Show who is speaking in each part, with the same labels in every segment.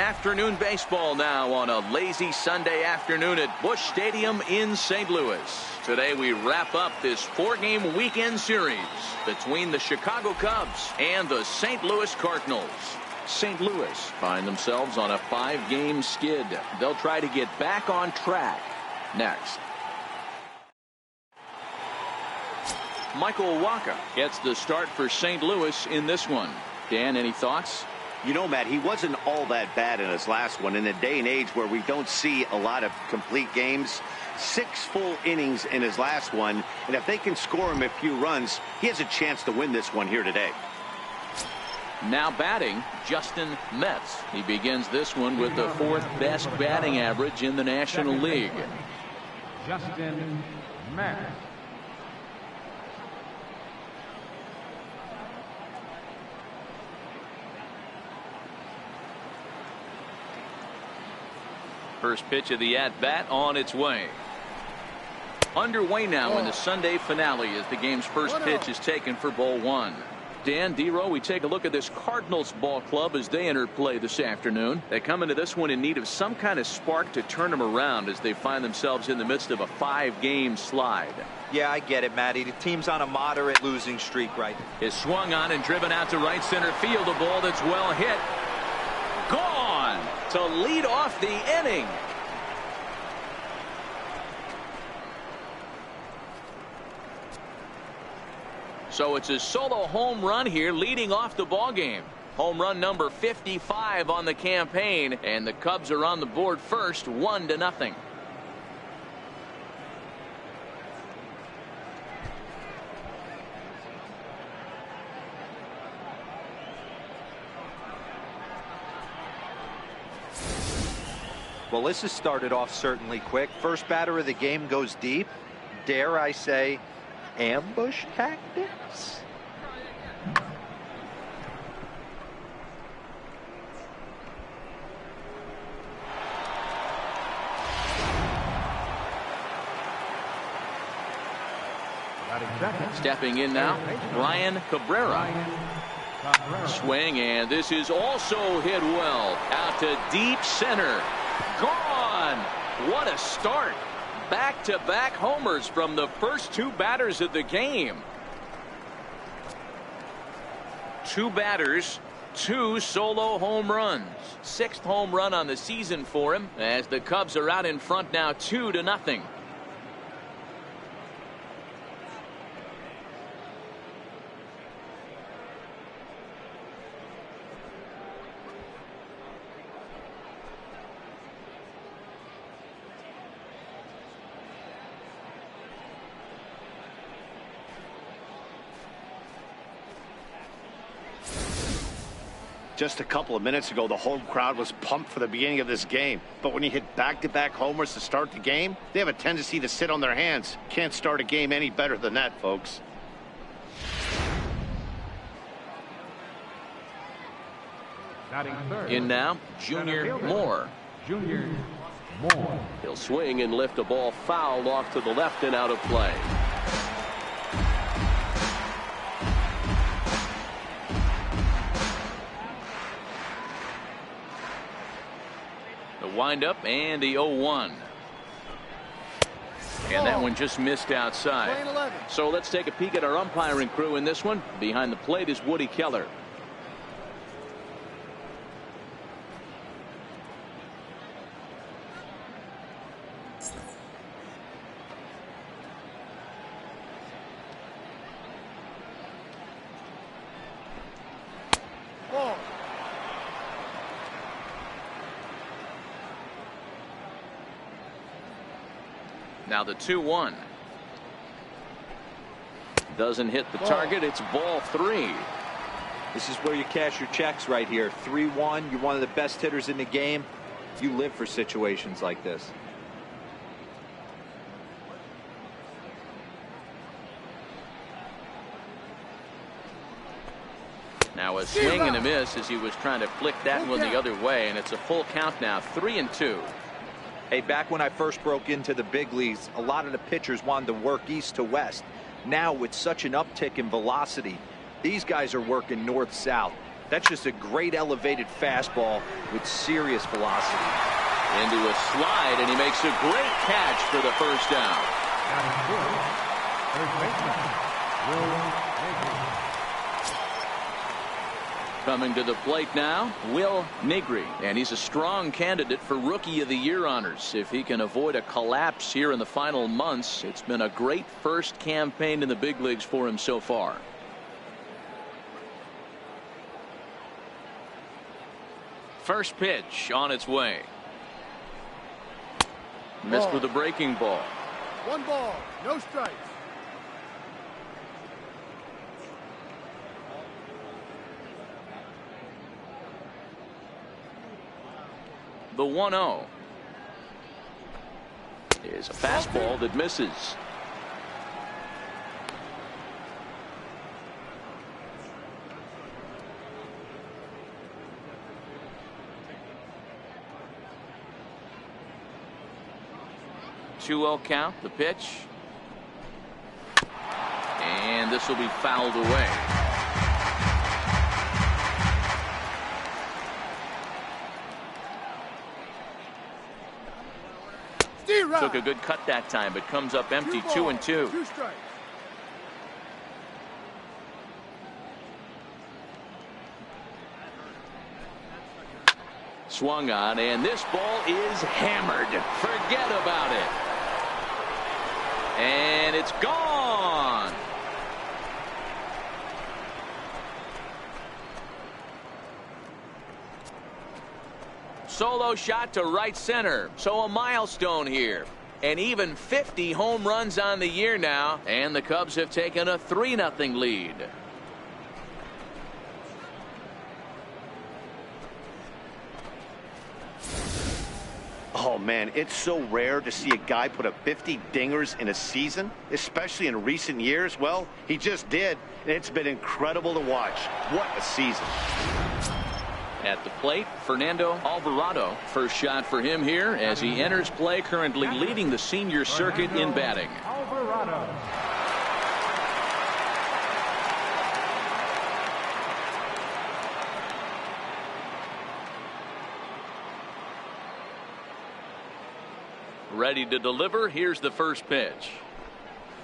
Speaker 1: Afternoon baseball now on a lazy Sunday afternoon at Busch Stadium in St. Louis. Today we wrap up this 4-game weekend series between the Chicago Cubs and the St. Louis Cardinals. St. Louis find themselves on a 5-game skid. They'll try to get back on track next. Michael Wacha gets the start for St. Louis in this one. Dan, any thoughts?
Speaker 2: You know, Matt, he wasn't all that bad in his last one. In a day and age where we don't see a lot of complete games, 6 full innings in his last one, and if they can score him a few runs, he has a chance to win this one here today.
Speaker 1: Now batting, Justin Metz. He begins this one with the 4th best batting average in the National League.
Speaker 3: Justin Metz.
Speaker 1: First pitch of the at-bat on its way. Underway now in the Sunday finale as the game's first pitch is taken for ball 1. Dan, D-Row, we take a look at this Cardinals ball club as they enter play this afternoon. They come into this one in need of some kind of spark to turn them around as they find themselves in the midst of a 5-game slide.
Speaker 4: Yeah, I get it, Matty. The team's on a moderate losing streak right now.
Speaker 1: Is swung on and driven out to right center field. A ball that's well hit. Gone to lead off the inning. So it's a solo home run here leading off the ball game. Home run number 55 on the campaign, and the Cubs are on the board first, 1-0.
Speaker 4: Well, this has started off certainly quick. First batter of the game goes deep. Dare I say, ambush tactics?
Speaker 1: Stepping in now, Brian Cabrera. Swing, and this is also hit well. Out to deep center. Gone. What a start. Back-to-back homers from the first 2 batters of the game. 2 batters, 2 solo home runs. 6th home run on the season for him as the Cubs are out in front now 2-0.
Speaker 2: Just a couple of minutes ago, the home crowd was pumped for the beginning of this game. But when you hit back-to-back homers to start the game, they have a tendency to sit on their hands. Can't start a game any better than that, folks.
Speaker 1: In now, Junior Moore.
Speaker 3: Junior Moore.
Speaker 1: He'll swing and lift a ball foul off to the left and out of play. Windup and the 0-1. And that one just missed outside. So let's take a peek at our umpiring crew in this one. Behind the plate is Woody Keller. Now the 2-1. Doesn't hit the target. It's ball 3.
Speaker 4: This is where you cash your checks right here. 3-1. You're one of the best hitters in the game. You live for situations like this.
Speaker 1: Now a swing and a miss as he was trying to flick that one the other way, and it's a full count now, 3-2.
Speaker 4: Hey, back when I first broke into the big leagues, a lot of the pitchers wanted to work east to west. Now, with such an uptick in velocity, these guys are working north-south. That's just a great elevated fastball with serious velocity.
Speaker 1: Into a slide, and he makes a great catch for the first down. Coming to the plate now, Will Negri, and he's a strong candidate for Rookie of the Year honors. If he can avoid a collapse here in the final months, it's been a great first campaign in the big leagues for him so far. First pitch on its way. Missed with a breaking ball.
Speaker 5: 1 ball, no strikes.
Speaker 1: The 1-0 is a fastball that misses. Two-0 count, the pitch. And this will be fouled away. Took a good cut that time, but comes up empty. 2-2.
Speaker 5: 2 strikes.
Speaker 1: Swung on, and this ball is hammered. Forget about it. And it's gone. Solo shot to right center. So a milestone here. And even 50 home runs on the year now. And the Cubs have taken a 3-0 lead.
Speaker 2: Oh, man, it's so rare to see a guy put up 50 dingers in a season, especially in recent years. Well, he just did. It's been incredible to watch. What a season.
Speaker 1: At the plate, Fernando Alvarado. First shot for him here as he enters play, currently leading the senior circuit in batting.
Speaker 3: Alvarado.
Speaker 1: Ready to deliver. Here's the first pitch.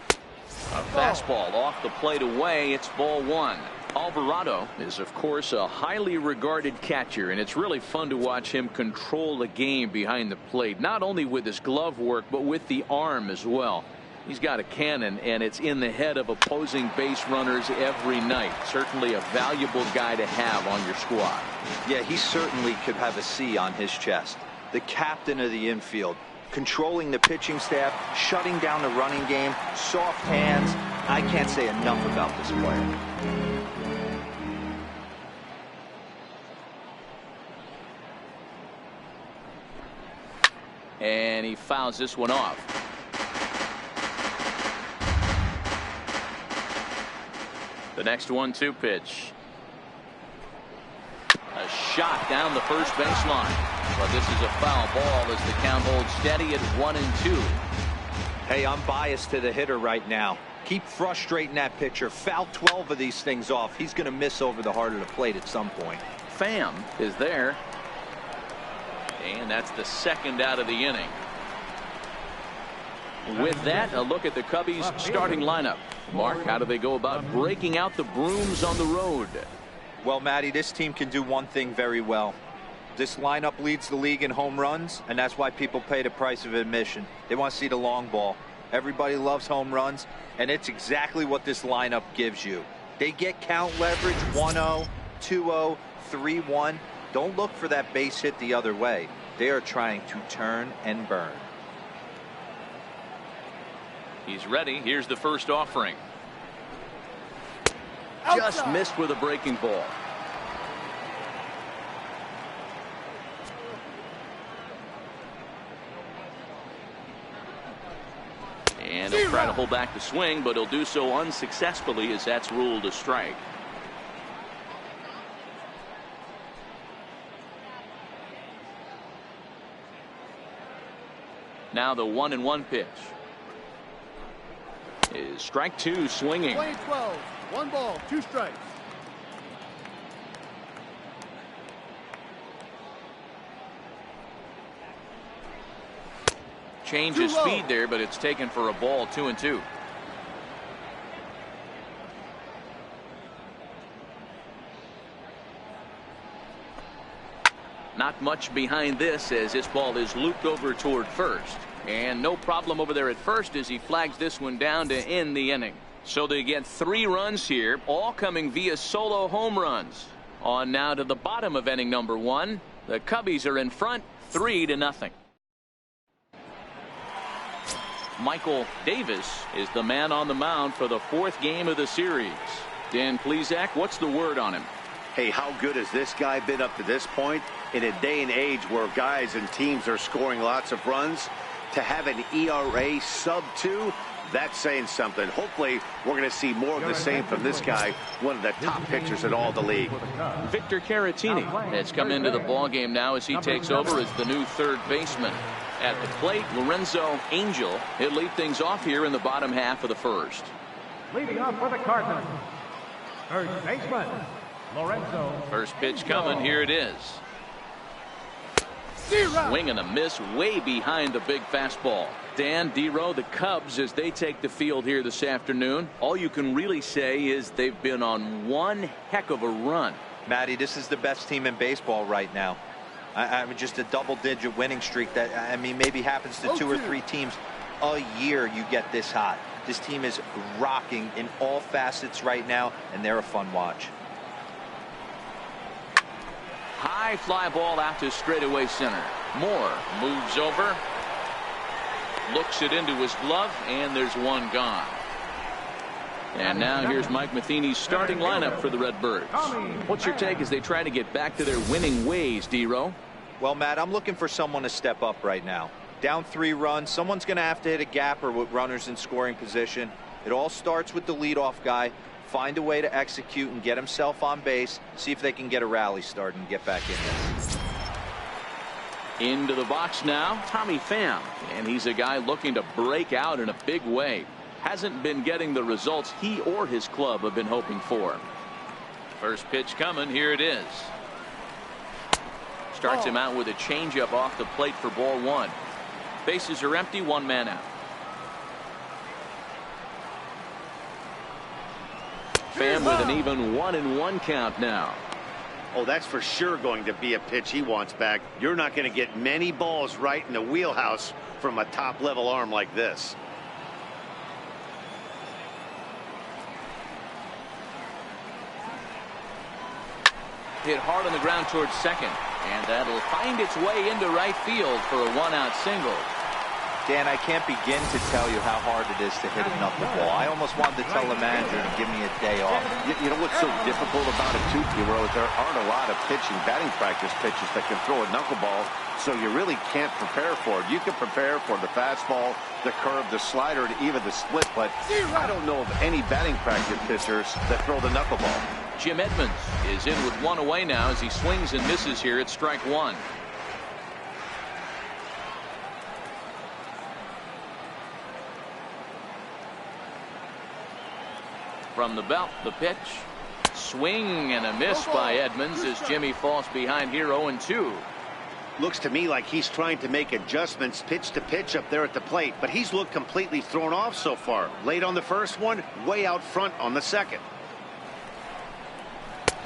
Speaker 1: A fastball off the plate away. It's ball 1. Alvarado is, of course, a highly regarded catcher, and it's really fun to watch him control the game behind the plate, not only with his glove work, but with the arm as well. He's got a cannon, and it's in the head of opposing base runners every night. Certainly a valuable guy to have on your squad.
Speaker 4: Yeah, he certainly could have a C on his chest. The captain of the infield, controlling the pitching staff, shutting down the running game, soft hands. I can't say enough about this player.
Speaker 1: And he fouls this one off. The next 1-2 pitch. A shot down the first baseline. But this is a foul ball as the count holds steady at 1-2.
Speaker 4: Hey, I'm biased to the hitter right now. Keep frustrating that pitcher. Foul 12 of these things off. He's going to miss over the heart of the plate at some point.
Speaker 1: Pham is there. And that's the second out of the inning. With that, a look at the Cubbies' starting lineup. Mark, how do they go about breaking out the brooms on the road?
Speaker 4: Well, Matty, this team can do one thing very well. This lineup leads the league in home runs, and that's why people pay the price of admission. They want to see the long ball. Everybody loves home runs, and it's exactly what this lineup gives you. They get count leverage 1-0, 2-0, 3-1. Don't look for that base hit the other way. They are trying to turn and burn.
Speaker 1: He's ready. Here's the first offering. Just missed with a breaking ball. And he'll try to hold back the swing, but he'll do so unsuccessfully as that's ruled a strike. Now the 1-1 pitch is strike 2, swinging.
Speaker 5: 20-12, 1 ball, 2 strikes.
Speaker 1: Change of speed there, but it's taken for a ball. 2-2. Not much behind this as this ball is looped over toward first. And no problem over there at first as he flags this one down to end the inning. So they get 3 runs here, all coming via solo home runs. On now to the bottom of inning number 1. The Cubbies are in front 3-0. Michael Davis is the man on the mound for the 4th game of the series. Dan Plesac, what's the word on him?
Speaker 2: Hey, how good has this guy been up to this point? In a day and age where guys and teams are scoring lots of runs, to have an ERA sub-2, that's saying something. Hopefully, we're going to see more of the same from this guy, one of the top pitchers in all the league.
Speaker 1: Victor Caratini has come into the ballgame now as he takes over as the new third baseman. At the plate, Lorenzo Angel. He'll lead things off here in the bottom half of the first.
Speaker 3: Leading off for the Cardinals, first baseman, Lorenzo.
Speaker 1: First pitch coming. Here it is. Swing and a miss way behind the big fastball. Dan, D-Row, the Cubs, as they take the field here this afternoon, all you can really say is they've been on one heck of a run.
Speaker 4: Matty, this is the best team in baseball right now. I mean, just a double-digit winning streak that, I mean, maybe happens to 2 or 3 teams a year you get this hot. This team is rocking in all facets right now, and they're a fun watch.
Speaker 1: High fly ball out to straightaway center. Moore moves over, looks it into his glove, and there's one gone. And now here's Mike Matheny's starting lineup for the Redbirds. What's your take as they try to get back to their winning ways, D-Row?
Speaker 4: Well, Matt, I'm looking for someone to step up right now. Down 3 runs, someone's going to have to hit a gapper with runners in scoring position. It all starts with the leadoff guy. Find a way to execute and get himself on base. See if they can get a rally started and get back in there.
Speaker 1: Into the box now, Tommy Pham. And he's a guy looking to break out in a big way. Hasn't been getting the results he or his club have been hoping for. First pitch coming. Here it is. Starts him out with a changeup off the plate for ball 1. Bases are empty, 1 man out. Pham with an even 1-1 count now.
Speaker 2: Oh, that's for sure going to be a pitch he wants back. You're not going to get many balls right in the wheelhouse from a top-level arm like this.
Speaker 1: Hit hard on the ground towards second, and that'll find its way into right field for a 1-out single.
Speaker 4: Dan, I can't begin to tell you how hard it is to hit a knuckleball. I almost wanted to tell the manager to give me a day off.
Speaker 2: You know what's so difficult about it too, Hero, is there aren't a lot of batting practice pitches that can throw a knuckleball, so you really can't prepare for it. You can prepare for the fastball, the curve, the slider, and even the split, but I don't know of any batting practice pitchers that throw the knuckleball.
Speaker 1: Jim Edmonds is in with 1 away now as he swings and misses here at strike 1. From the belt, the pitch. Swing and a miss by Edmonds as Jimmy falls behind here 0-2.
Speaker 2: Looks to me like he's trying to make adjustments pitch to pitch up there at the plate, but he's looked completely thrown off so far. Late on the first one, way out front on the second.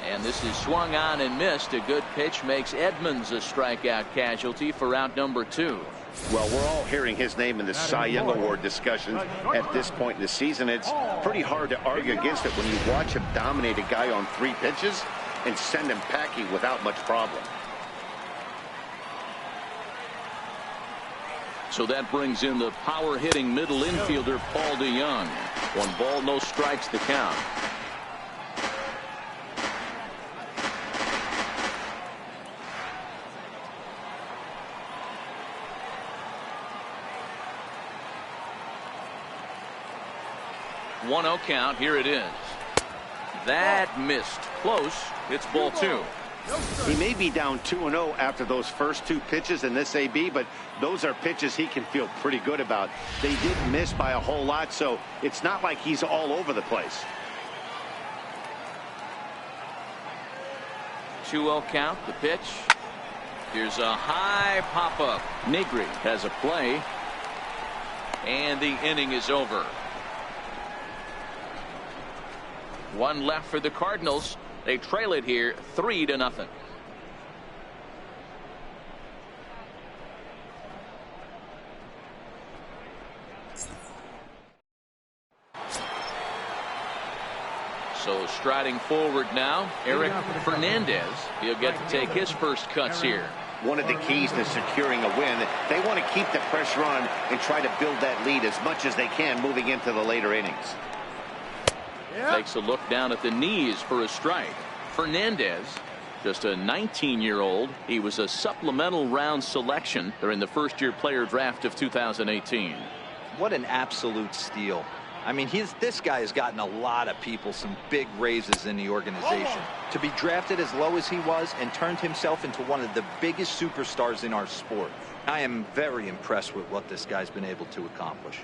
Speaker 1: And this is swung on and missed. A good pitch makes Edmonds a strikeout casualty for out number 2.
Speaker 2: Well, we're all hearing his name in the Cy Young Award discussion at this point in the season. It's pretty hard to argue against it when you watch him dominate a guy on 3 pitches and send him packing without much problem.
Speaker 1: So that brings in the power-hitting middle infielder Paul DeYoung. 1 ball, no strikes to count. One-0 count. Here it is. That missed. Close. It's ball 2.
Speaker 2: He may be down 2-0 after those first 2 pitches in this AB, but those are pitches he can feel pretty good about. They did miss by a whole lot, so it's not like he's all over the place.
Speaker 1: 2-0 count. The pitch. Here's a high pop-up. Negri has a play. And the inning is over. One left for the Cardinals. They trail it here 3-0. So striding forward now, Eric Fernandez. He'll get to take his first cuts here.
Speaker 2: One of the keys to securing a win, they want to keep the pressure on and try to build that lead as much as they can moving into the later innings.
Speaker 1: Takes a look down at the knees for a strike. Fernandez, just a 19-year-old. He was a supplemental round selection during the first-year player draft of 2018.
Speaker 4: What an absolute steal. I mean, this guy has gotten a lot of people some big raises in the organization. To be drafted as low as he was and turned himself into one of the biggest superstars in our sport. I am very impressed with what this guy's been able to accomplish.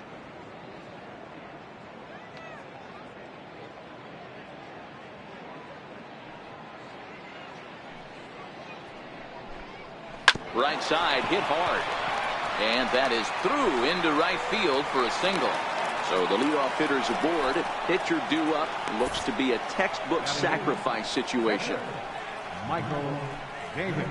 Speaker 1: Right side hit hard. And that is through into right field for a single. So the leadoff hitter's aboard. Pitcher due up. Looks to be a textbook sacrifice situation.
Speaker 3: Michael Davis.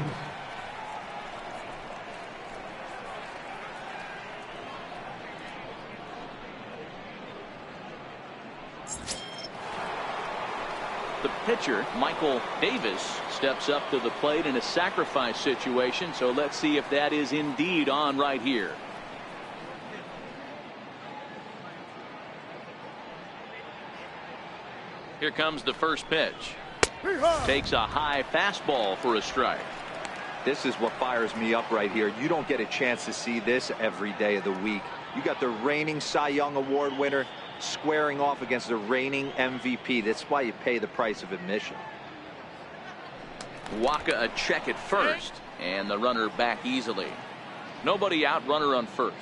Speaker 1: The pitcher, Michael Davis, steps up to the plate in a sacrifice situation. So let's see if that is indeed on right here. Here comes the first pitch. Takes a high fastball for a strike.
Speaker 4: This is what fires me up right here. You don't get a chance to see this every day of the week. You got the reigning Cy Young Award winner squaring off against the reigning MVP. That's why you pay the price of admission.
Speaker 1: Waka a check at first, and the runner back easily. Nobody out, runner on first.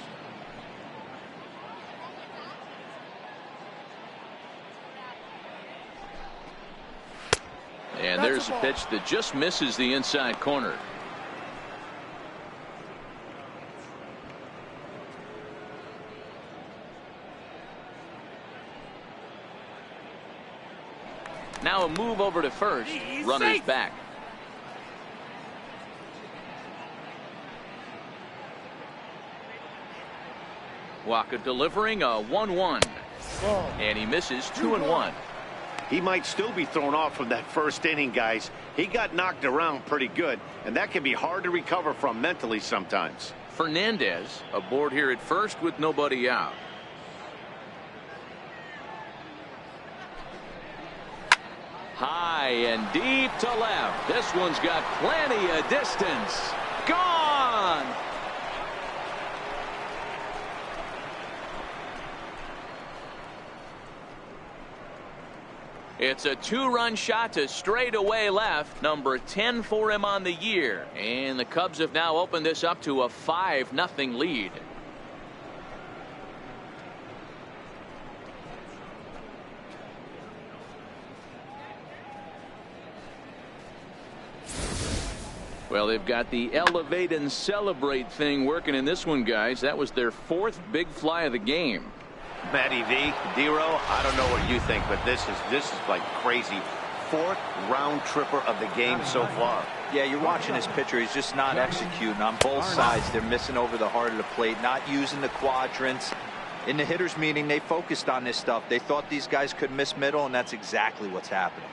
Speaker 1: And there's a pitch that just misses the inside corner. Now a move over to first. Runner's back. Waka delivering a 1-1. And he misses 2-1.
Speaker 2: He might still be thrown off from that first inning, guys. He got knocked around pretty good, and that can be hard to recover from mentally sometimes.
Speaker 1: Fernandez aboard here at first with nobody out. High and deep to left. This one's got plenty of distance. Gone. It's a two-run shot to straightaway left. Number 10 for him on the year. And the Cubs have now opened this up to a 5-0 lead. Well, they've got the elevate and celebrate thing working in this one, guys. That was their fourth big fly of the game.
Speaker 2: Matty V, D-Row, I don't know what you think, but this is like crazy. Fourth round tripper of the game so far.
Speaker 4: Yeah, you're watching this pitcher. He's just not executing on both sides. They're missing over the heart of the plate, not using the quadrants. In the hitters meeting, they focused on this stuff. They thought these guys could miss middle, and that's exactly what's happening.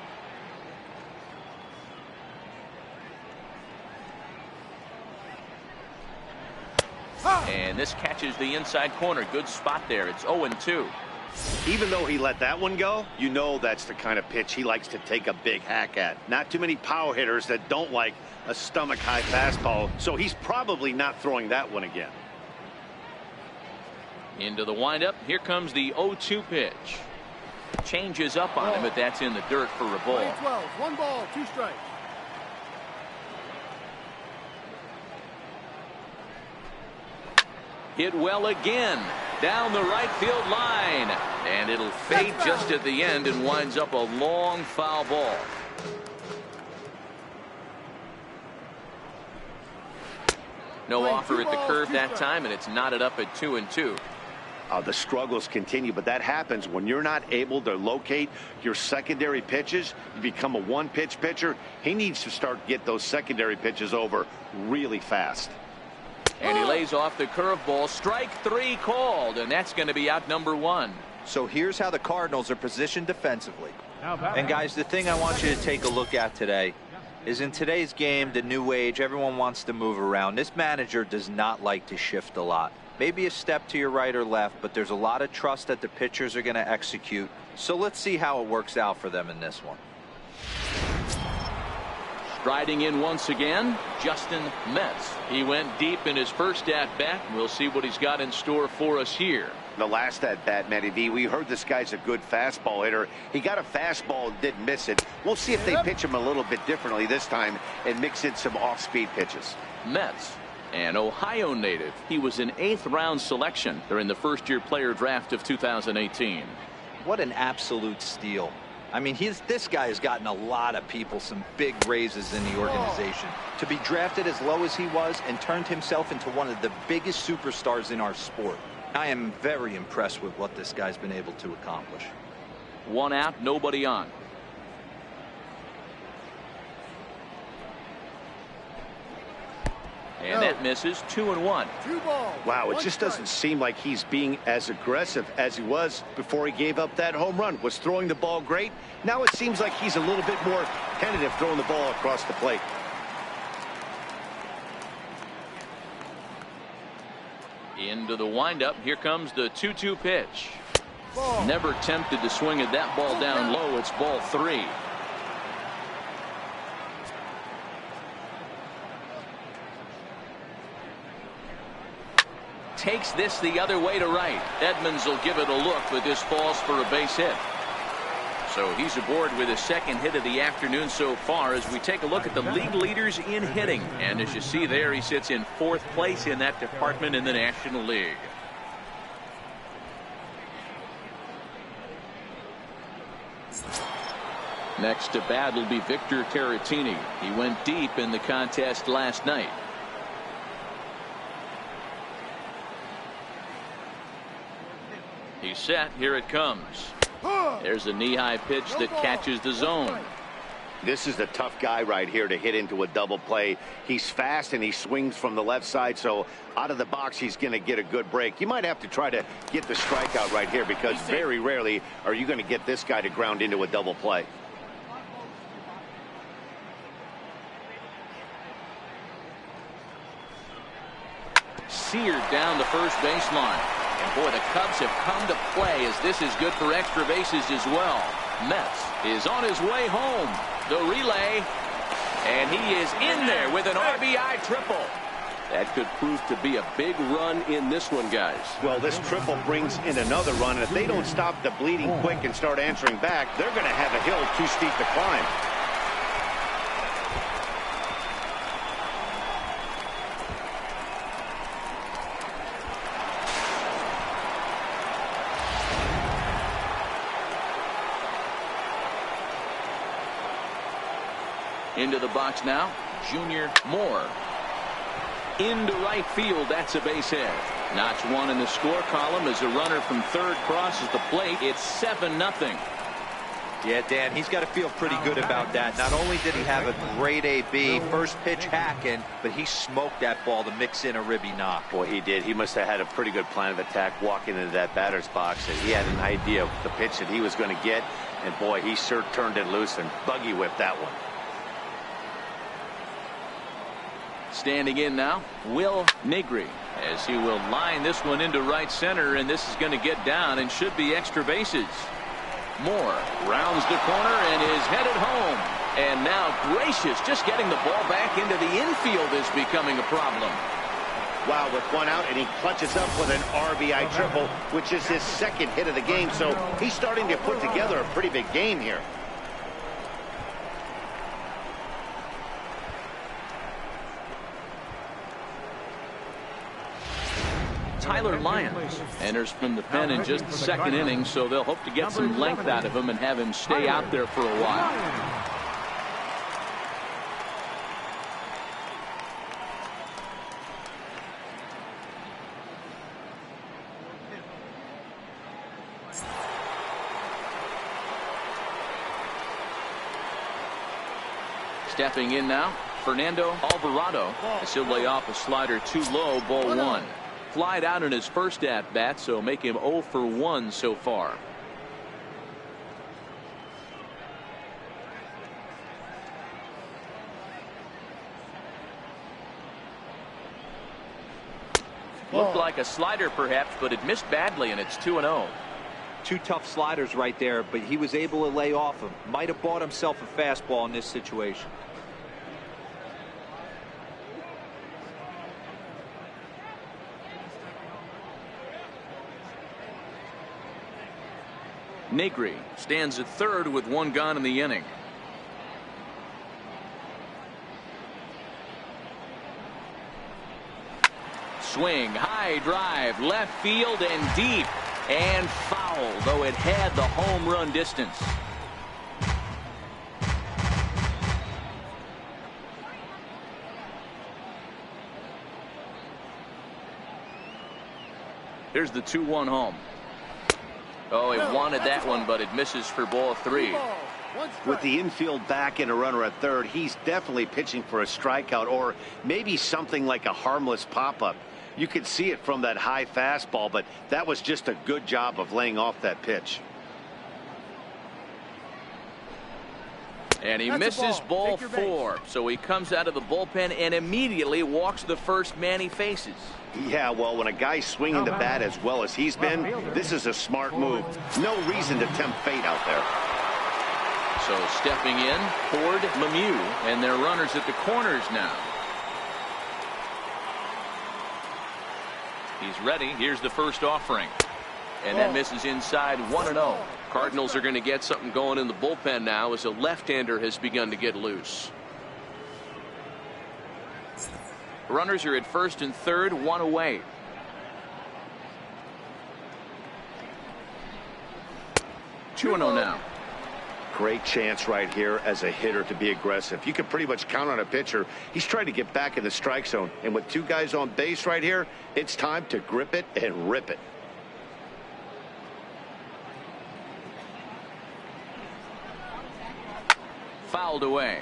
Speaker 1: And this catches the inside corner. Good spot there. It's 0-2.
Speaker 2: Even though he let that one go, you know that's the kind of pitch he likes to take a big hack at. Not too many power hitters that don't like a stomach-high fastball, so he's probably not throwing that one again.
Speaker 1: Into the windup. Here comes the 0-2 pitch. Changes up on him, but that's in the dirt for a ball.
Speaker 5: 12, 1 ball, 2 strikes.
Speaker 1: Hit well again down the right field line, and it'll fade just at the end and winds up a long foul ball. No offer at the curve that time, and it's knotted up at 2-2.
Speaker 2: The struggles continue, but that happens when you're not able to locate your secondary pitches. You become a one-pitch pitcher. He needs to start get those secondary pitches over really fast.
Speaker 1: And he lays off the curveball. Strike 3 called, and that's going to be out number 1.
Speaker 4: So here's how the Cardinals are positioned defensively. And guys, the thing I want you to take a look at today is in today's game, the new age, everyone wants to move around. This manager does not like to shift a lot. Maybe a step to your right or left, but there's a lot of trust that the pitchers are going to execute. So let's see how it works out for them in this one.
Speaker 1: Striding in once again, Justin Metz. He went deep in his first at-bat. We'll see what he's got in store for us here.
Speaker 2: The last at-bat, Matty V, we heard this guy's a good fastball hitter. He got a fastball and didn't miss it. We'll see if they pitch him a little bit differently this time and mix in some off-speed pitches.
Speaker 1: Metz, an Ohio native. He was an 8th-round selection during the first-year player draft of 2018.
Speaker 4: What an absolute steal. I mean, this guy has gotten a lot of people some big raises in the organization. To be drafted as low as he was and turned himself into one of the biggest superstars in our sport. I am very impressed with what this guy's been able to accomplish.
Speaker 1: 1 out, nobody on. And that misses. 2-1.
Speaker 5: 2 balls.
Speaker 2: Wow, it
Speaker 5: 1
Speaker 2: just
Speaker 5: strike.
Speaker 2: doesn't seem like he's being as aggressive as he was before he gave up that home run. Was throwing the ball great. Now it seems like he's a little bit more tentative throwing the ball across the plate.
Speaker 1: Into the windup. Here comes the 2-2 pitch.
Speaker 5: Ball.
Speaker 1: Never tempted to swing at that ball down low. It's ball 3. Takes this the other way to right. Edmonds will give it a look, but this falls for a base hit. So he's aboard with his 2nd hit of the afternoon so far as we take a look at the league leaders in hitting. And as you see there, he sits in 4th place in that department in the National League. Next to bat will be Victor Caratini. He went deep in the contest last night. He's set. Here it comes. There's a knee-high pitch that catches the zone.
Speaker 2: This is a tough guy right here to hit into a double play. He's fast and he swings from the left side, so out of the box he's going to get a good break. You might have to try to get the strikeout right here because very rarely are you going to get this guy to ground into a double play.
Speaker 1: Seared down the first baseline. And boy, the Cubs have come to play as this is good for extra bases as well. Metz is on his way home. The relay. And he is in there with an RBI triple.
Speaker 6: That could prove to be a big run in this one, guys.
Speaker 2: Well, this triple brings in another run, and if they don't stop the bleeding quick and start answering back, they're going to have a hill too steep to climb.
Speaker 1: Into the box now, Junior Moore. Into right field, that's a base hit. Notch 1 in the score column as a runner from 3rd crosses the plate. It's 7-0.
Speaker 4: Yeah, Dan, he's got to feel pretty good about that. Not only did he have a great AB, first pitch hacking, but he smoked that ball to mix in a ribby knock.
Speaker 2: Boy, he did. He must have had a pretty good plan of attack walking into that batter's box, and he had an idea of the pitch that he was going to get, and boy, he sure turned it loose and buggy whipped that one.
Speaker 1: Standing in now, Will Negri, as he will line this one into right center, and this is going to get down and should be extra bases. Moore rounds the corner and is headed home. And now Gracious just getting the ball back into the infield is becoming a problem.
Speaker 2: Wow, with 1 out, and he clutches up with an RBI triple, which is his 2nd hit of the game, so he's starting to put together a pretty big game here.
Speaker 1: Tyler Lyons enters from the pen in just the 2nd inning, so they'll hope to get some length out of him and have him stay out there for a while. Stepping in now, Fernando Alvarado, as he'll lay off a slider too low, ball 1. Flied out in his first at-bat, so make him 0 for 1 so far. Looked like a slider perhaps, but it missed badly, and it's 2-0.
Speaker 4: Two tough sliders right there, but he was able to lay off him. Might have bought himself a fastball in this situation.
Speaker 1: Negri stands at third with 1 gone in the inning. Swing, high drive, left field and deep, and foul, though it had the home run distance. Here's the 2-1 home. Oh, it wanted that one, but it misses for ball 3.
Speaker 2: With the infield back and a runner at third, he's definitely pitching for a strikeout or maybe something like a harmless pop-up. You could see it from that high fastball, but that was just a good job of laying off that pitch.
Speaker 1: And he misses ball 4, so he comes out of the bullpen and immediately walks the first man he faces.
Speaker 2: Yeah, well, when a guy's swinging the bat as well as he's been, this is a smart move. No reason to tempt fate out there.
Speaker 1: So stepping in, Ford, Lemieux, and their runners at the corners now. He's ready. Here's the first offering. And that misses inside 1-0. Cardinals are going to get something going in the bullpen now as a left-hander has begun to get loose. Runners are at first and third, 1 away. Two 2-0 now.
Speaker 2: Great chance right here as a hitter to be aggressive. You can pretty much count on a pitcher. He's trying to get back in the strike zone. And with 2 guys on base right here, it's time to grip it and rip it.
Speaker 1: Fouled away.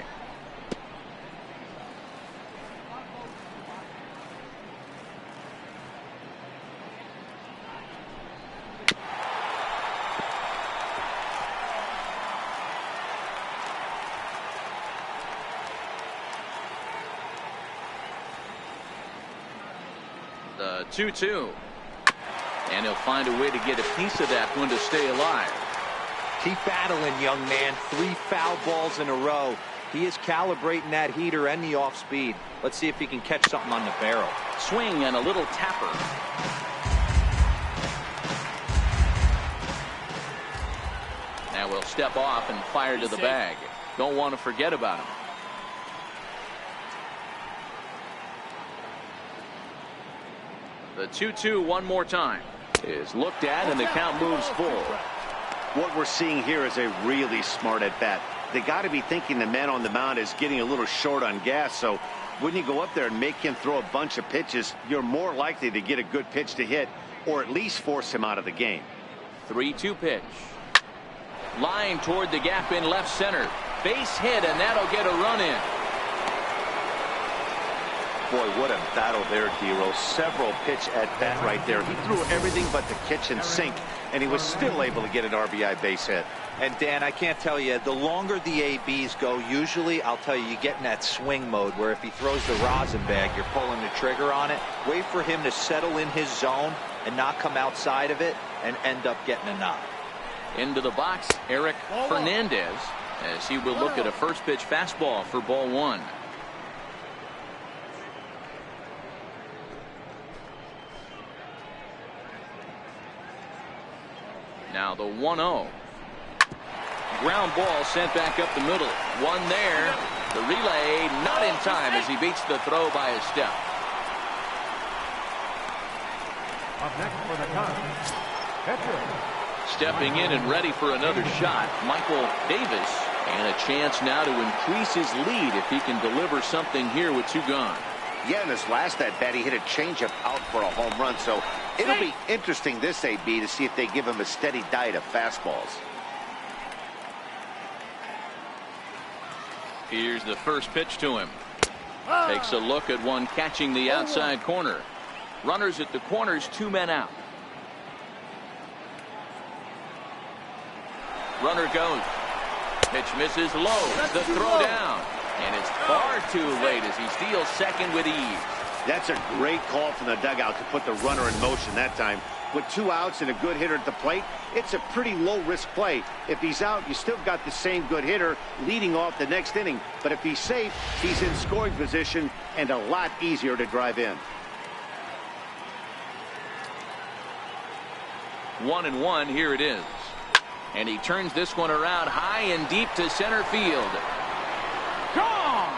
Speaker 1: The 2-2. And he'll find a way to get a piece of that one to stay alive.
Speaker 4: Keep battling, young man. 3 foul balls in a row. He is calibrating that heater and the off speed. Let's see if he can catch something on the barrel.
Speaker 1: Swing and a little tapper. Now we'll step off and fire to the bag. Don't want to forget about him. The 2-2 one more time is looked at and the count moves full.
Speaker 2: What we're seeing here is a really smart at bat. They got to be thinking the man on the mound is getting a little short on gas, so when you go up there and make him throw a bunch of pitches, you're more likely to get a good pitch to hit or at least force him out of the game.
Speaker 1: 3-2 pitch. Line toward the gap in left center. Base hit, and that'll get a run in.
Speaker 2: Boy, what a battle there, Dero. Several pitch at bat right there. He threw everything but the kitchen sink, and he was still able to get an RBI base hit.
Speaker 4: And Dan, I can't tell you, the longer the ABs go, usually I'll tell you, you get in that swing mode where if he throws the rosin bag, you're pulling the trigger on it. Wait for him to settle in his zone and not come outside of it and end up getting a knock.
Speaker 1: Into the box, Eric Fernandez, as he will look at a first pitch fastball for ball 1. Now the 1-0. Ground ball sent back up the middle. One there. The relay not in time as he beats the throw by a step.
Speaker 3: Up next for the Cubs, pitcher.
Speaker 1: Stepping in and ready for another shot, Michael Davis. And a chance now to increase his lead if he can deliver something here with 2 gone.
Speaker 2: Yeah, in his last at bat, he hit a changeup out for a home run, so it'll be interesting this AB to see if they give him a steady diet of fastballs.
Speaker 1: Here's the first pitch to him. Takes a look at one catching the outside corner. Runners at the corners, 2 men out. Runner goes. Pitch misses low. The throw down. And it's far too late as he steals second with ease.
Speaker 2: That's a great call from the dugout to put the runner in motion that time. With 2 outs and a good hitter at the plate, it's a pretty low-risk play. If he's out, you still got the same good hitter leading off the next inning. But if he's safe, he's in scoring position and a lot easier to drive in.
Speaker 1: 1-1, here it is. And he turns this one around high and deep to center field. Gone!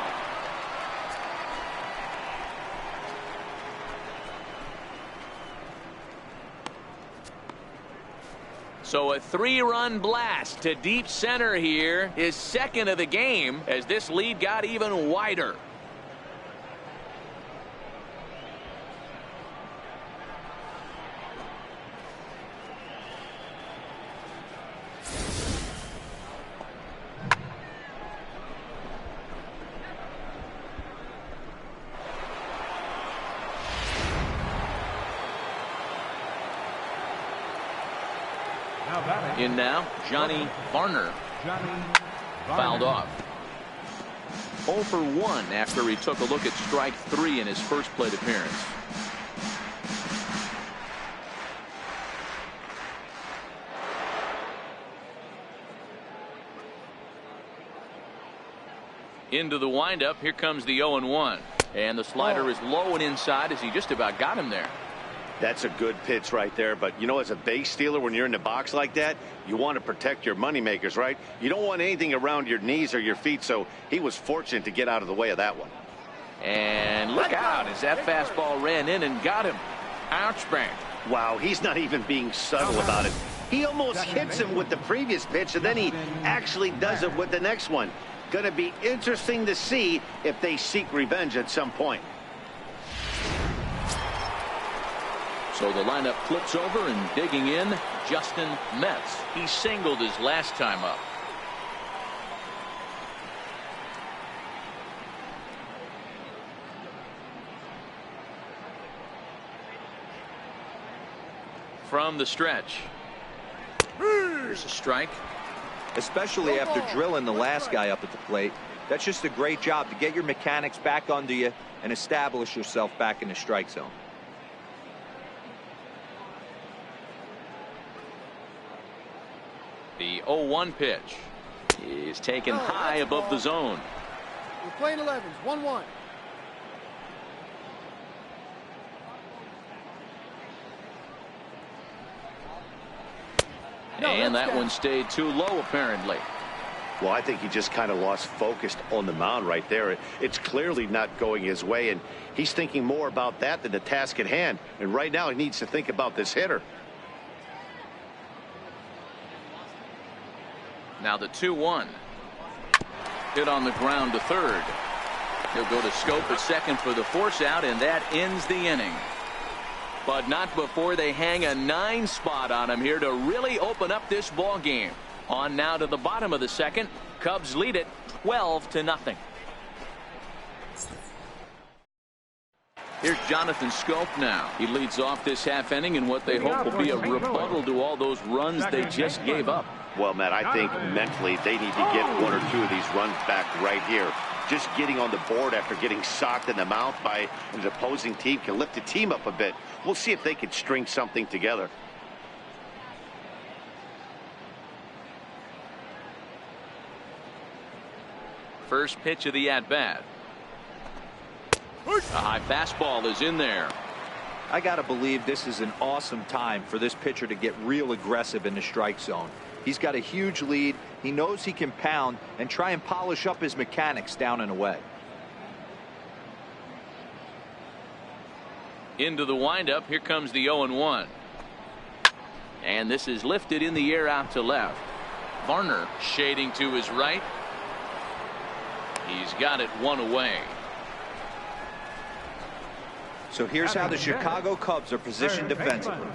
Speaker 1: So a 3-run blast to deep center here, his second of the game, as this lead got even wider. In now, Johnny Varner fouled off. 0 for 1 after he took a look at strike 3 in his first plate appearance. Into the windup, here comes the 0-1. And the slider is low and inside as he just about got him there.
Speaker 2: That's a good pitch right there. But, you know, as a base stealer, when you're in the box like that, you want to protect your moneymakers, right? You don't want anything around your knees or your feet, so he was fortunate to get out of the way of that one.
Speaker 1: And look out as that fastball ran in and got him. Ouch bang.
Speaker 2: Wow, he's not even being subtle about it. He almost hits him with the previous pitch, and then he actually does it with the next one. Going to be interesting to see if they seek revenge at some point.
Speaker 1: So the lineup flips over and digging in, Justin Metz. He singled his last time up. From the stretch. Here's a strike.
Speaker 4: Especially after drilling the last guy up at the plate. That's just a great job to get your mechanics back under you and establish yourself back in the strike zone.
Speaker 1: The 0-1 pitch is taken high above the zone.
Speaker 5: We're playing 11s, 1-1.
Speaker 1: And that one stayed too low, apparently.
Speaker 2: Well, I think he just kind of lost focus on the mound right there. It's clearly not going his way, and he's thinking more about that than the task at hand. And right now he needs to think about this hitter.
Speaker 1: Now the 2-1. Hit on the ground to third. He'll go to scope at second for the force out, and that ends the inning. But not before they hang a 9 spot on him here to really open up this ball game. On now to the bottom of the second. Cubs lead it 12-0. Here's Jonathan Scope now. He leads off this half inning in what they hope will be a rebuttal to all those runs they just gave up.
Speaker 2: Well, Matt, I think mentally they need to get 1 or 2 of these runs back right here. Just getting on the board after getting socked in the mouth by an opposing team can lift the team up a bit. We'll see if they can string something together.
Speaker 1: First pitch of the at-bat. A high fastball is in there.
Speaker 4: I got to believe this is an awesome time for this pitcher to get real aggressive in the strike zone. He's got a huge lead. He knows he can pound and try and polish up his mechanics down and away.
Speaker 1: Into the windup. Here comes the 0-1. And this is lifted in the air out to left. Varner shading to his right. He's got it 1 away.
Speaker 4: So here's how the Chicago Cubs are positioned defensively.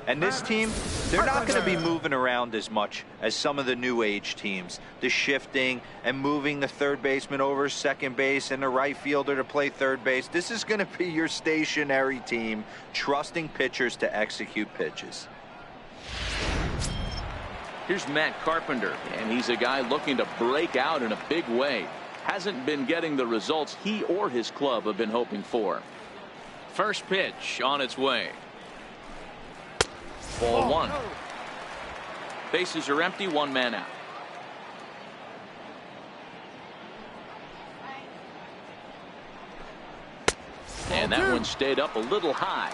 Speaker 4: And this team, they're not going to be moving around as much as some of the new age teams. The shifting and moving the third baseman over second base and the right fielder to play third base. This is going to be your stationary team, trusting pitchers to execute pitches.
Speaker 1: Here's Matt Carpenter, and he's a guy looking to break out in a big way. Hasn't been getting the results he or his club have been hoping for. First pitch on its way. Ball one. Bases are empty, one man out. And that one stayed up a little high.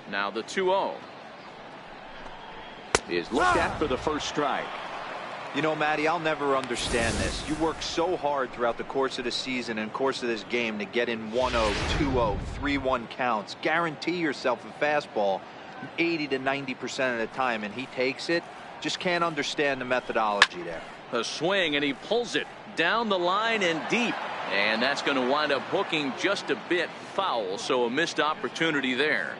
Speaker 1: Now the 2-0 is looked at for the first strike.
Speaker 4: You know, Matty, I'll never understand this. You work so hard throughout the course of the season and course of this game to get in 1-0, 2-0, 3-1 counts. Guarantee yourself a fastball 80 to 90% of the time, and he takes it. Just can't understand the methodology there.
Speaker 1: A swing, and he pulls it down the line and deep. And that's going to wind up hooking just a bit foul, so a missed opportunity there.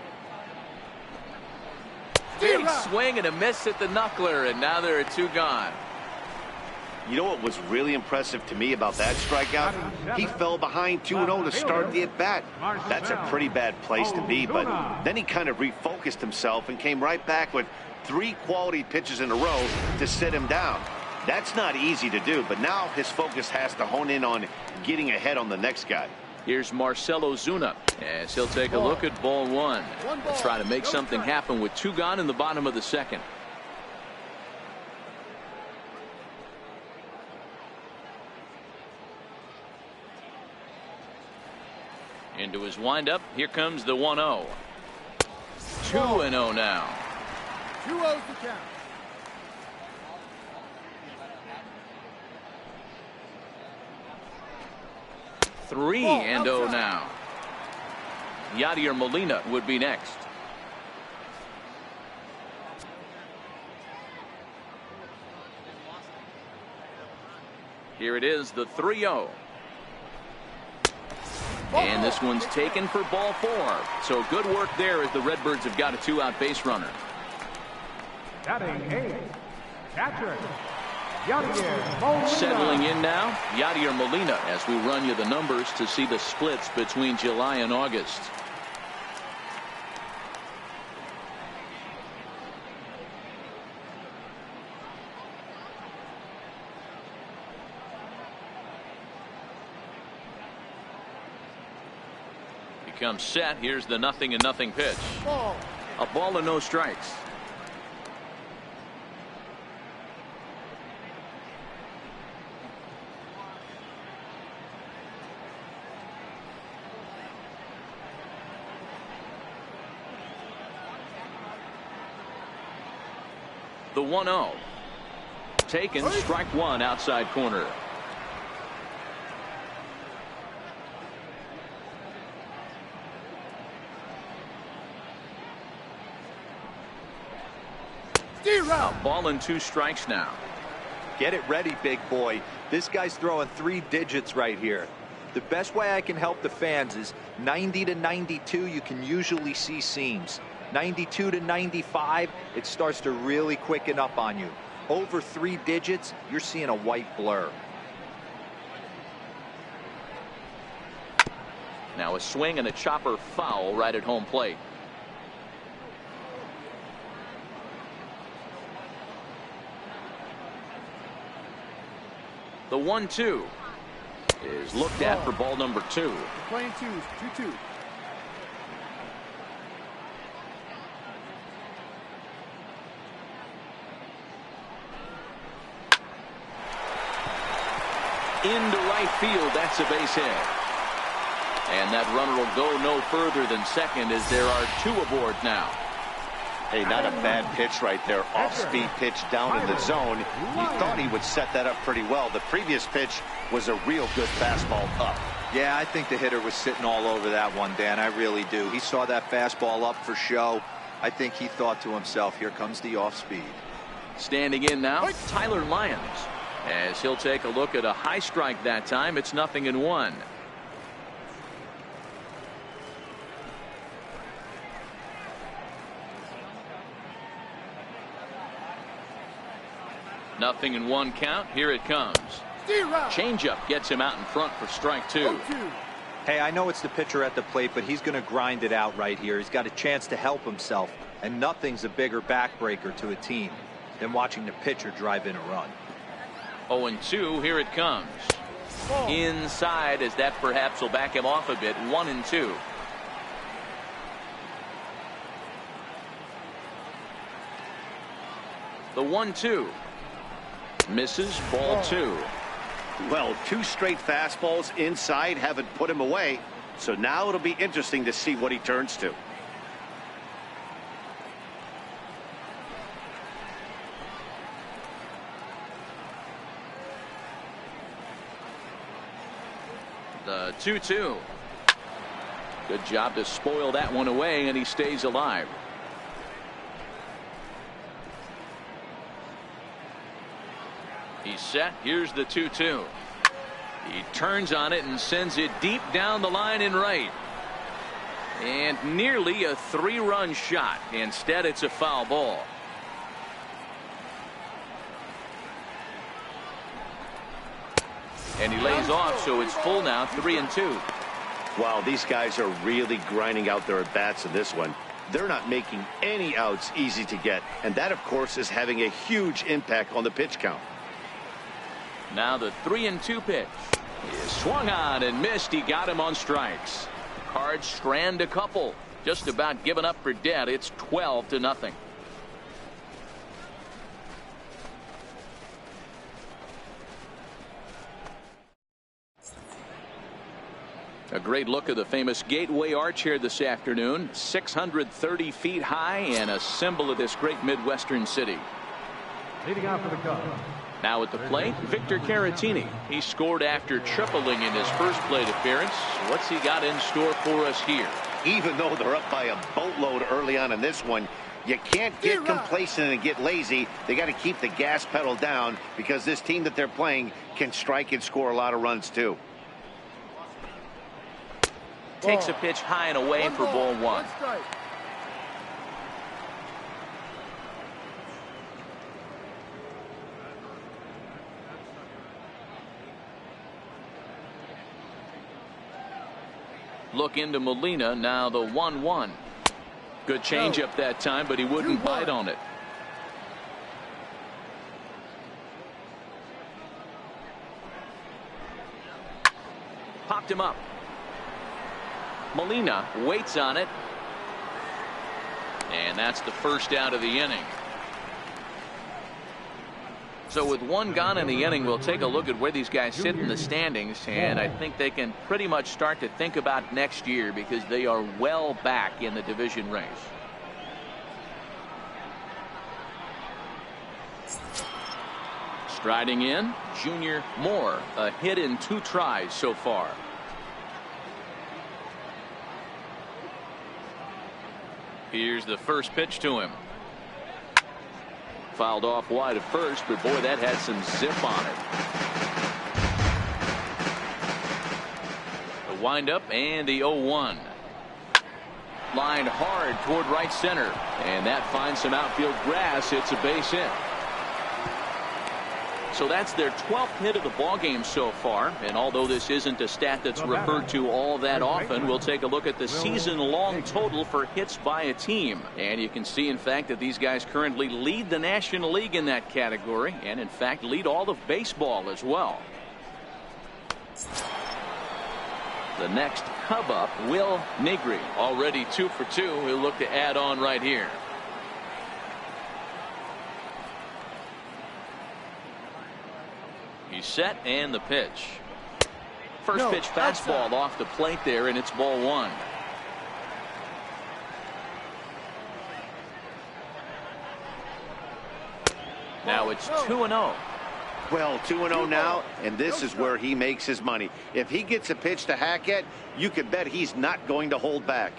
Speaker 1: Big swing and a miss at the knuckler, and now there are two gone.
Speaker 2: You know what was really impressive to me about that strikeout? He fell behind 2-0 to start the at-bat. That's a pretty bad place to be, but then he kind of refocused himself and came right back with 3 quality pitches in a row to sit him down. That's not easy to do, but now his focus has to hone in on getting ahead on the next guy.
Speaker 1: Here's Marcell Ozuna as he'll take a look at ball one. Let's try to make something happen with 2 gone in the bottom of the second. Into his windup. Here comes the 1-0. 2-0 now.
Speaker 5: 2-0's the count.
Speaker 1: Three and 0 now. Yadier Molina would be next. Here it is, the 3-0. And this one's taken for ball 4. So good work there as the Redbirds have got a 2-out base runner.
Speaker 3: Batting 8, catcher, Yadier Molina.
Speaker 1: Settling in now, Yadier Molina, as we run you the numbers to see the splits between July and August. Comes set. Here's the 0-0 pitch. A ball and no strikes. The 1-0. Taken, strike one, outside corner. A ball and 2 strikes now.
Speaker 4: Get it ready, big boy. This guy's throwing 3 digits right here. The best way I can help the fans is 90 to 92. You can usually see seams. 92 to 95, it starts to really quicken up on you. Over 3 digits, you're seeing a white blur.
Speaker 1: Now a swing and a chopper foul right at home plate. The 1-2 is looked at for ball number 2.
Speaker 5: We're playing 2s, 2-2.
Speaker 1: Into right field, that's a base hit. And that runner will go no further than second as there are 2 aboard now.
Speaker 2: Hey, not a bad pitch right there. Off-speed pitch down in the zone. You thought he would set that up pretty well. The previous pitch was a real good fastball up.
Speaker 4: Yeah, I think the hitter was sitting all over that one, Dan. I really do. He saw that fastball up for show. I think he thought to himself, here comes the off-speed.
Speaker 1: Standing in now, Tyler Lyons. As he'll take a look at a high strike that time. It's 0-1. Nothing in 1 count. Here it comes. Changeup gets him out in front for strike 2.
Speaker 4: Hey, I know it's the pitcher at the plate, but he's going to grind it out right here. He's got a chance to help himself, and nothing's a bigger backbreaker to a team than watching the pitcher drive in a run.
Speaker 1: 0-2. Here it comes. Inside, as that perhaps will back him off a bit. 1-2. The 1-2. Misses. Ball 2.
Speaker 2: Well, 2 straight fastballs inside haven't put him away. So now it'll be interesting to see what he turns to.
Speaker 1: The 2-2. Good job to spoil that one away, and he stays alive. He's set. Here's the 2-2. He turns on it and sends it deep down the line in right. And nearly a 3-run shot. Instead, it's a foul ball. And he lays off, so it's full now, 3-2.
Speaker 2: Wow, these guys are really grinding out their at-bats in this one. They're not making any outs easy to get. And that, of course, is having a huge impact on the pitch count.
Speaker 1: Now the 3-2 pitch is swung on and missed. He got him on strikes. Cards strand a couple. Just about given up for dead. It's 12-0. A great look at the famous Gateway Arch here this afternoon. 630 feet high and a symbol of this great Midwestern city.
Speaker 3: Leading off for the Cubs.
Speaker 1: Now at the plate, Victor Caratini. He scored after tripling in his first plate appearance. What's he got in store for us here?
Speaker 2: Even though they're up by a boatload early on in this one, you can't get complacent and get lazy. They got to keep the gas pedal down because this team that they're playing can strike and score a lot of runs too.
Speaker 1: Takes a pitch high and away for ball 1. Look into Molina. Now the 1-1. Good changeup that time, but he wouldn't bite on it. Popped him up. Molina waits on it. And that's the first out of the inning. So with 1 gone in the inning, we'll take a look at where these guys sit in the standings, and I think they can pretty much start to think about next year because they are well back in the division race. Striding in, Junior Moore, a hit in 2 tries so far. Here's the first pitch to him. Fouled off wide at first, but boy, that had some zip on it. The windup and the 0-1. Lined hard toward right center, and that finds some outfield grass. It's a base hit. So that's their 12th hit of the ballgame so far. And although this isn't a stat that's referred to all that often, we'll take a look at the season-long total for hits by a team. And you can see, in fact, that these guys currently lead the National League in that category, and in fact lead all of baseball as well. The next Cub up, Will Negri, already 2 for 2. He'll look to add on right here. He's set, and the pitch. First pitch fastball off the plate there, and it's ball 1. Now it's 2-0.
Speaker 2: Well, 2-0 now, and this is where he makes his money. If he gets a pitch to hack at, you can bet he's not going to hold back.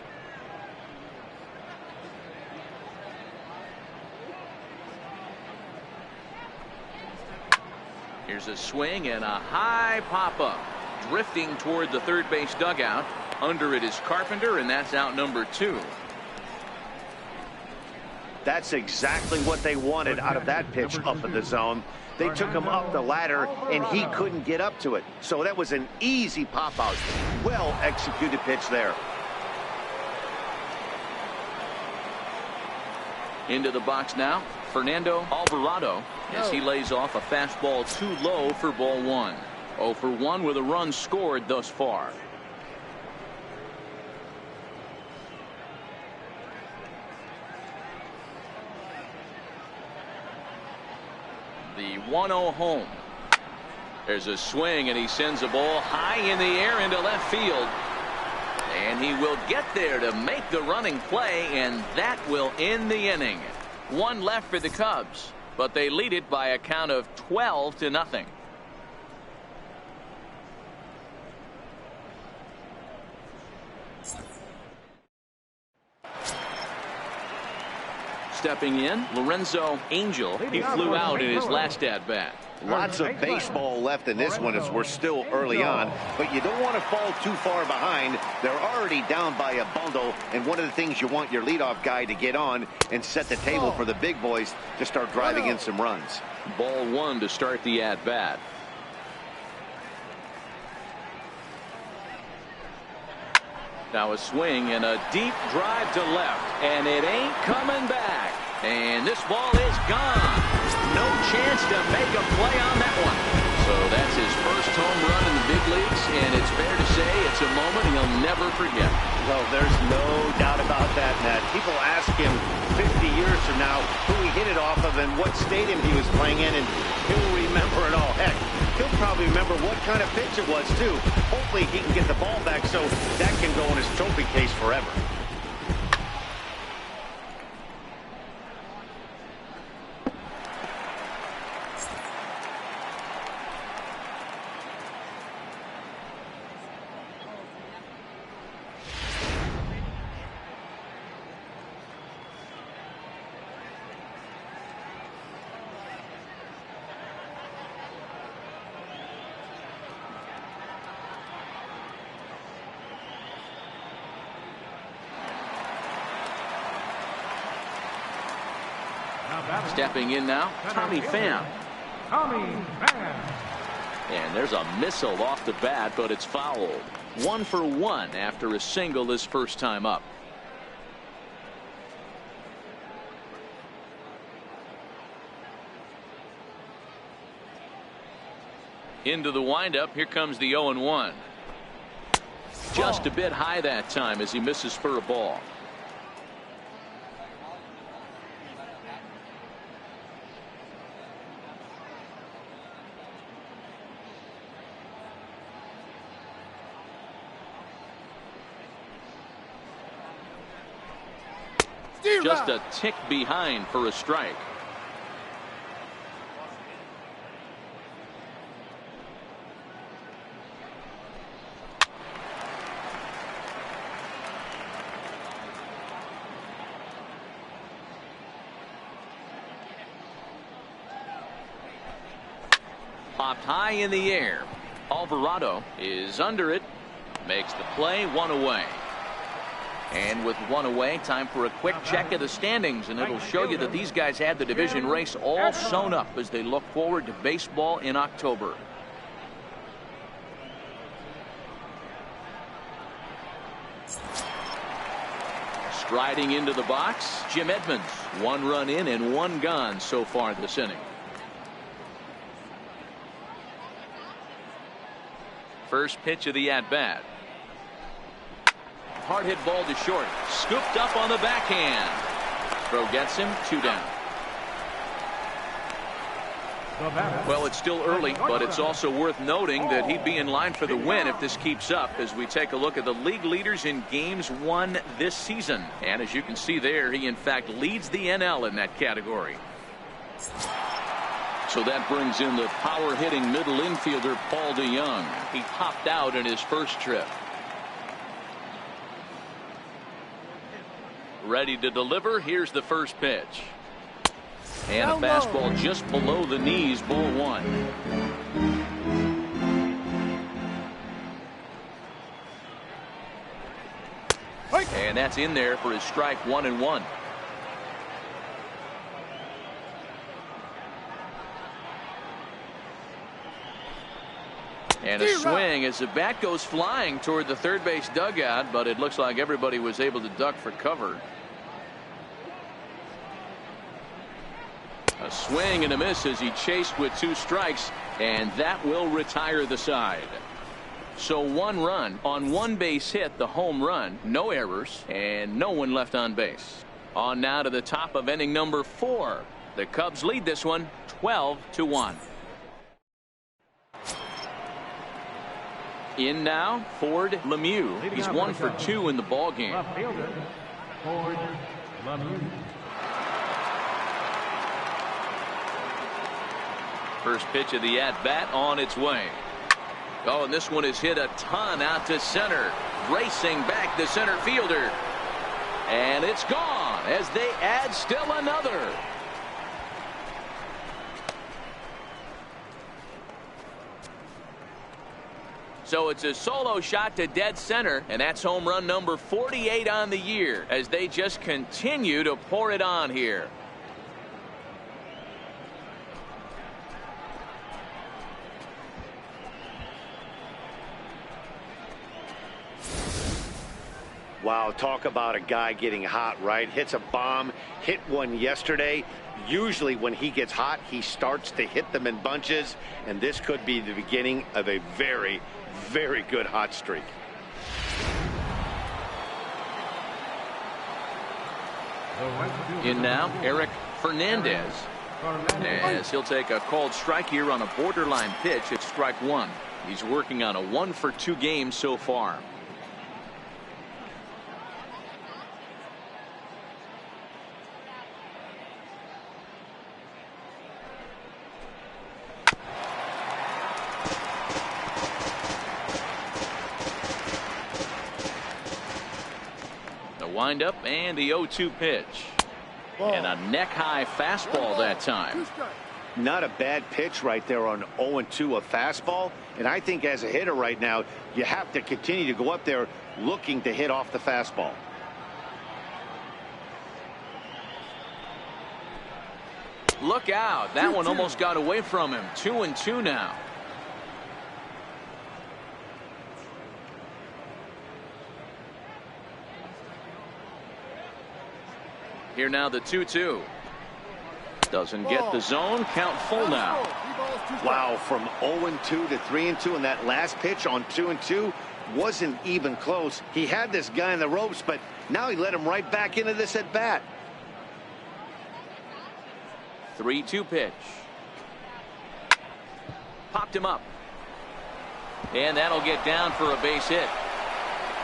Speaker 1: Here's a swing and a high pop-up. Drifting toward the third base dugout. Under it is Carpenter, and that's out number 2.
Speaker 2: That's exactly what they wanted out of that pitch up in the zone. They took him up the ladder, and he couldn't get up to it. So that was an easy pop-out. Well-executed pitch there.
Speaker 1: Into the box now, Fernando Alvarado, as he lays off a fastball too low for ball 1. 0 for 1 with a run scored thus far. The 1-0 home. There's a swing, and he sends a ball high in the air into left field. And he will get there to make the running play, and that will end the inning. 1 left for the Cubs, but they lead it by a count of 12-0. Stepping in, Lorenzo Angel. He flew out in his last at-bat.
Speaker 2: Lots of baseball left in this one as we're still early on, but you don't want to fall too far behind. They're already down by a bundle, and one of the things you want your leadoff guy to get on and set the table for the big boys to start driving in some runs.
Speaker 1: Ball 1 to start the at-bat. Now a swing and a deep drive to left, and it ain't coming back. And this ball is gone. No chance to make a play on that one. So that's his first home run in the big leagues, and it's fair to say it's a moment he'll never forget.
Speaker 2: Well, there's no doubt about that, Matt. People ask him 50 years from now who he hit it off of and what stadium he was playing in, and he'll remember it all. Heck, he'll probably remember what kind of pitch it was, too. Hopefully he can get the ball back so that can go in his trophy case forever.
Speaker 1: Stepping in now, Tommy Pham. And there's a missile off the bat, but it's fouled. 1 for 1 after a single his first time up. Into the windup, here comes the 0-1. Just a bit high that time as he misses for a ball. Just a tick behind for a strike. Popped high in the air. Alvarado is under it. Makes the play, 1 away. And with 1 away, time for a quick check of the standings, and it'll show you that these guys had the division race all sewn up as they look forward to baseball in October. Striding into the box, Jim Edmonds. 1 run in and 1 gone so far this inning. First pitch of the at-bat. Hard hit ball to short. Scooped up on the backhand. Throw gets him, 2 down. Well, it's still early, but it's also worth noting that he'd be in line for the win if this keeps up as we take a look at the league leaders in games won this season. And as you can see there, he in fact leads the NL in that category. So that brings in the power hitting middle infielder Paul DeYoung. He popped out in his first trip. Ready to deliver. Here's the first pitch. And a fastball just below the knees, ball one. And that's in there for his strike 1-1. And a swing as the bat goes flying toward the third base dugout, but it looks like everybody was able to duck for cover. A swing and a miss as he chased with 2 strikes, and that will retire the side. So 1 run on 1 base hit, the home run, no errors, and no one left on base. On now to the top of inning number 4. The Cubs lead this one 12-1. In now, Ford Lemieux. He's 1 for 2 in the ball game.
Speaker 3: Left fielder, Ford Lemieux.
Speaker 1: First pitch of the at-bat on its way. Oh, and this one is hit a ton out to center. Racing back the center fielder. And it's gone as they add still another. So it's a solo shot to dead center, and that's home run number 48 on the year as they just continue to pour it on here.
Speaker 2: Wow, talk about a guy getting hot, right? Hits a bomb, hit one yesterday. Usually when he gets hot, he starts to hit them in bunches, and this could be the beginning of a very, very good hot streak.
Speaker 1: In now, Eric Fernandez. As he'll take a called strike here on a borderline pitch at strike 1. He's working on a 1 for 2 game so far. Windup and the 0-2 pitch. And a neck-high fastball that time.
Speaker 2: Not a bad pitch right there on 0-2, a fastball. And I think as a hitter right now, you have to continue to go up there looking to hit off the fastball.
Speaker 1: Look out. That one almost got away from him. 2-2 now. Here now the 2-2. Doesn't get the zone. Count full now.
Speaker 2: Wow, from 0-2 to 3-2, and that last pitch on 2-2 wasn't even close. He had this guy in the ropes, but now he let him right back into this at bat.
Speaker 1: 3-2 pitch. Popped him up. And that'll get down for a base hit.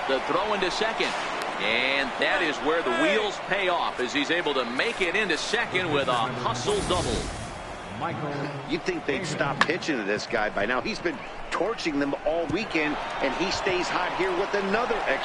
Speaker 1: The throw into second. And that is where the wheels pay off as he's able to make it into second with a hustle double.
Speaker 2: You'd think they'd stop pitching to this guy by now. He's been torching them all weekend, and he stays hot here with another extra.